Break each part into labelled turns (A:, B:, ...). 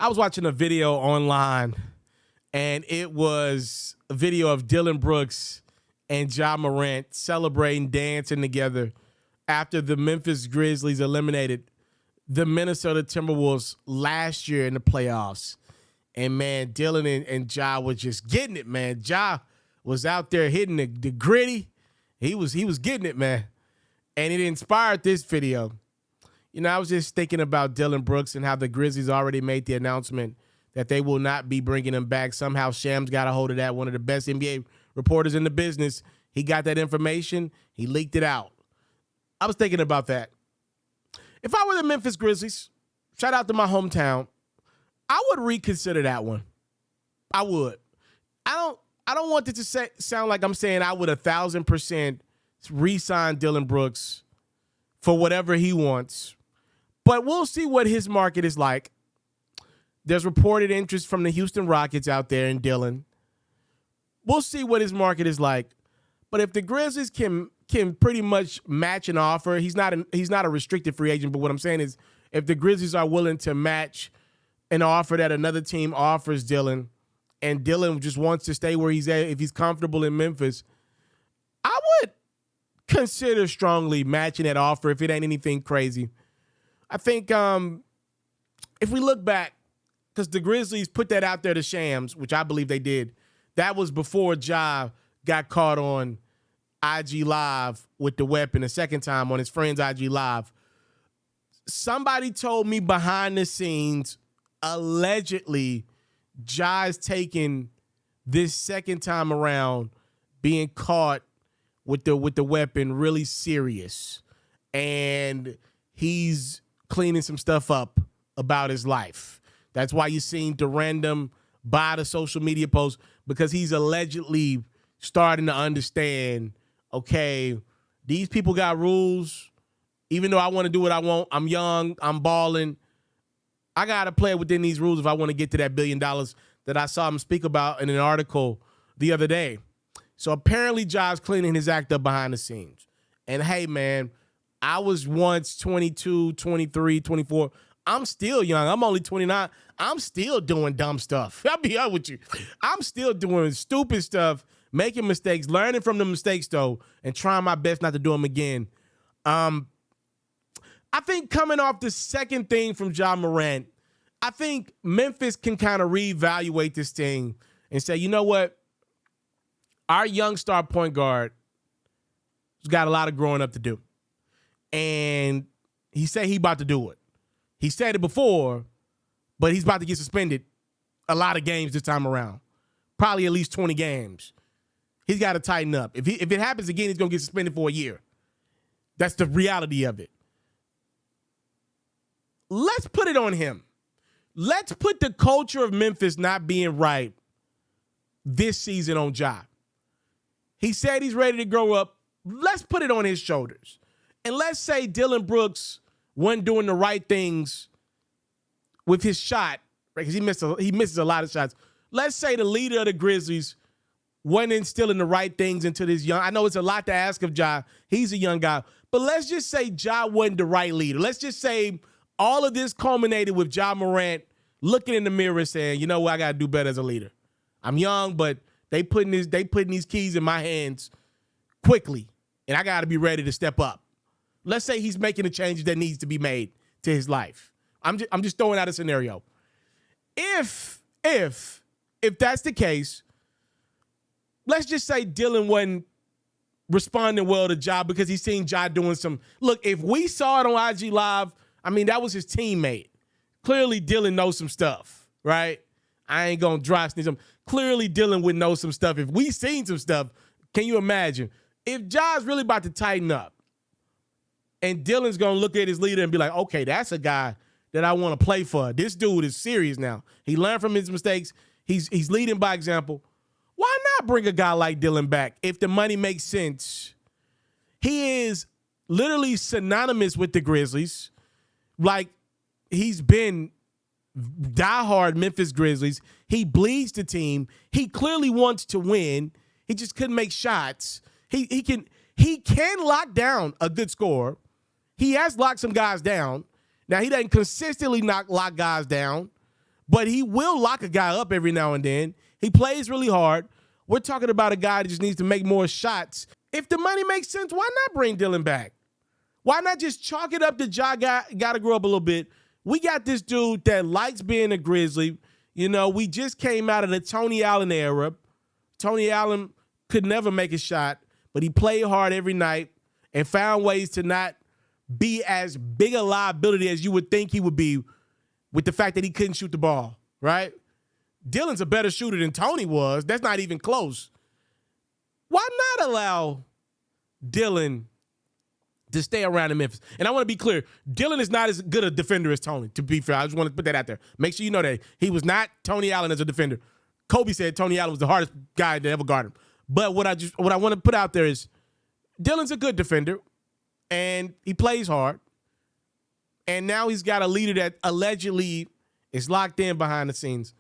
A: I was watching a video online, and it was a video of Dillon Brooks and Morant celebrating, dancing together after the Memphis Grizzlies eliminated the Minnesota Timberwolves last year in the playoffs. And, man, Dillon and Ja was just getting it, man. Ja was out there hitting the gritty. He was getting it, man. And it inspired this video. You know, I was just thinking about Dillon Brooks and how the Grizzlies already made the announcement that they will not be bringing him back. Somehow Shams got a hold of that, one of the best NBA reporters in the business. He got that information. He leaked it out. I was thinking about that. If I were the Memphis Grizzlies, shout out to my hometown, I would reconsider that one. I would. I don't want it to sound like I'm saying I would 1,000% re-sign Dillon Brooks for whatever he wants. But we'll see what his market is like. There's reported interest from the Houston Rockets out there in Dillon. We'll see what his market is like. But if the Grizzlies can pretty much match an offer, he's not a restricted free agent. But what I'm saying is, if the Grizzlies are willing to match an offer that another team offers Dillon, and Dillon just wants to stay where he's at, if he's comfortable in Memphis, I would consider strongly matching that offer if it ain't anything crazy. I think if we look back, because the Grizzlies put that out there to Shams, which I believe they did, that was before Ja got caught on IG Live with the weapon the second time on his friend's IG Live. Somebody told me behind the scenes, allegedly, Ja is taking this second time around being caught with the weapon really serious. And he's cleaning some stuff up about his life. That's why you've seen the random buy the social media post, because he's allegedly starting to understand, okay, these people got rules. Even though I want to do what I want, I'm young, I'm balling, I got to play within these rules if I want to get to that $1 billion that I saw him speak about in an article the other day. So apparently Ja's cleaning his act up behind the scenes. And hey, man, I was once 22, 23, 24. I'm still young. I'm only 29. I'm still doing dumb stuff. I'll be honest with you. I'm still doing stupid stuff, making mistakes, learning from the mistakes, though, and trying my best not to do them again. I think coming off the second thing from Morant, I think Memphis can kind of reevaluate this thing and say, you know what? Our young star point guard has got a lot of growing up to do. And he said he about to do it. He said it before, but he's about to get suspended a lot of games this time around. Probably at least 20 games. He's got to tighten up. If it happens again, he's going to get suspended for a year. That's the reality of it. Let's put it on him. Let's put the culture of Memphis not being right this season on Ja. He said he's ready to grow up. Let's put it on his shoulders. And let's say Dillon Brooks wasn't doing the right things with his shot, right? Because he misses a lot of shots. Let's say the leader of the Grizzlies wasn't instilling the right things into this young. I know it's a lot to ask of Ja. He's a young guy. But let's just say Ja wasn't the right leader. Let's just say all of this culminated with Morant looking in the mirror and saying, you know what, I got to do better as a leader. I'm young, but they putting these keys in my hands quickly, and I got to be ready to step up. Let's say he's making the changes that needs to be made to his life. I'm just throwing out a scenario. If that's the case, let's just say Dillon wasn't responding well to Ja because he's seen Ja doing some. Look, if we saw it on IG Live, I mean, that was his teammate. Clearly, Dillon knows some stuff, right? I ain't going to dry sneeze him. Clearly, Dillon would know some stuff. If we seen some stuff, can you imagine? If Ja's really about to tighten up and Dillon's going to look at his leader and be like, okay, that's a guy that I want to play for. This dude is serious now. He learned from his mistakes. He's leading by example. Why not bring a guy like Dillon back if the money makes sense? He is literally synonymous with the Grizzlies. Like, he's been diehard Memphis Grizzlies. He bleeds the team. He clearly wants to win. He just couldn't make shots. He can lock down a good scorer. He has locked some guys down. Now, he doesn't consistently lock guys down, but he will lock a guy up every now and then. He plays really hard. We're talking about a guy that just needs to make more shots. If the money makes sense, why not bring Dillon back? Why not just chalk it up to Ja got to grow up a little bit? We got this dude that likes being a Grizzly. You know, we just came out of the Tony Allen era. Tony Allen could never make a shot, but he played hard every night and found ways to not be as big a liability as you would think he would be with the fact that he couldn't shoot the ball, right? Dillon's a better shooter than Tony was. That's not even close. Why not allow Dillon to stay around in Memphis? And I want to be clear, Dillon is not as good a defender as Tony, to be fair. I just want to put that out there. Make sure you know that. He was not Tony Allen as a defender. Kobe said Tony Allen was the hardest guy to ever guard him. But what I want to put out there is Dillon's a good defender, and he plays hard. And now he's got a leader that allegedly is locked in behind the scenes.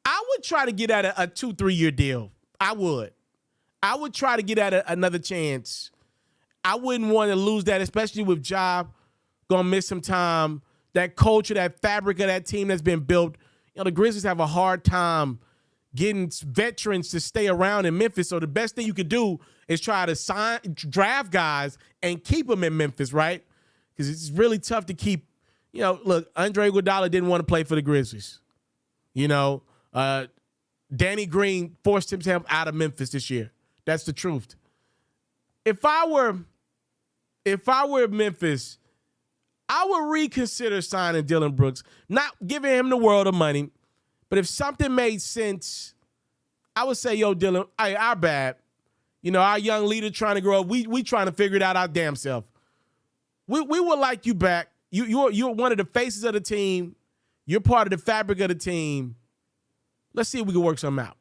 A: I would try to get at a 2-3 year deal. I would try to get at another chance. I wouldn't want to lose that, especially with Ja going to miss some time. That culture, that fabric of that team that's been built. You know, the Grizzlies have a hard time getting veterans to stay around in Memphis. So the best thing you could do is try to draft guys and keep them in Memphis, right? Because it's really tough to keep, you know, look, Andre Iguodala didn't want to play for the Grizzlies. You know, Danny Green forced himself out of Memphis this year. That's the truth. If I were Memphis, I would reconsider signing Dillon Brooks, not giving him the world of money, but if something made sense, I would say, yo, Dillon, hey, our bad. You know, our young leader trying to grow up. We trying to figure it out our damn self. We would like you back. You're one of the faces of the team. You're part of the fabric of the team. Let's see if we can work something out.